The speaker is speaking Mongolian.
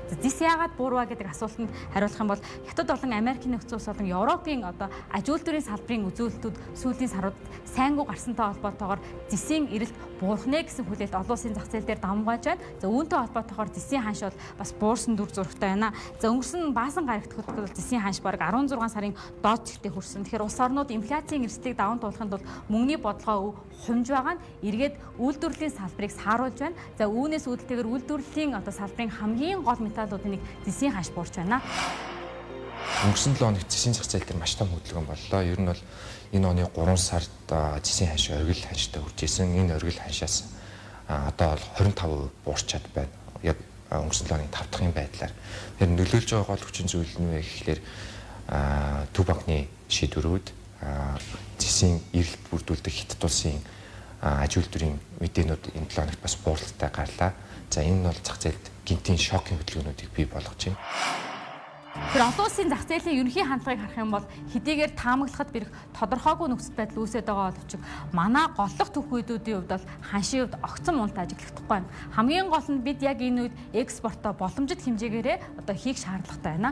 Зис яагаад буурваа гэдэг асуултанд хариулах юм бол хятад болон Америкийн нөхцөл улс болон Европын одоо аж үйлдвэрийн салбарын үзүүлэлтүүд сүүлийн сарууд сайнгүй гарсантай холбоотойгоор зисийн эрэлт буурахнэ гэсэн хүлээлт олон улсын зах зээл дээр давмгааж байна. За үүнтэй холбоотойгоор зисийн ханш бол бас буурсан дүр зурагтай байна. За өнгөрсөн баасан гарагт хөтөлбөр зисийн ханш бараг 16 сарын доод зэгтээ хүрсэн. Тэгэхээр улс орнууд инфляцийн эрсдлийг даван туулахын тулд мөнгөний бодлогоо хумж байгаа нь эргээд үйлдвэрлэлийн салбарыг сааруулж байна. За үүнээс үүдэлтэйгээр үйлдвэрлэлийн одоо салбарын хамгийн гол металлуудын нэг зисийн ханш буурч байна. Өнгөрсөн 7 хоногт зисийн зах зээл дээр маш том хөдөлгөөн боллоо. Ер нь бол энэ оны 3 сард зисийн ханш оргил ханштай хүрч исэн. Энэ оргил ханшаас одоо бол 25% буурчаад байна. Яг өнгөрсөн 7 оны 5 дахь байдлаар. Тэгэхээр нөлөөлж байгаа гол хүчин зүйл нь вэ гэхлээр төв банкны шийдвэрүүд зисийн эрэлт бүрдүүлдэг хятад улсын аж үйлдвэрийн мэдээнүүд энэ 7 хоногт бас бууралтай гарлаа. За энэ нь бол зах зээлд гинтийн шокийн хөдөлгөөнүүдийг бий болгож байна. Тэр олон улсын зах зээлийн ерөнхий хандлагыг харах юм бол хэдийгээр таамаглахад бэрх тодорхойгүй нөхцөл байдал үүсээд байгаа боловч манай голлох түүхүүдүүдийн хувьд бол ханшийн хувьд огцом унтаа ажиглахдаггүй байна. Хамгийн гол нь бид яг энэ үед экспортоо боломжит хэмжээгээрээ одоо хийх шаардлагатай байна.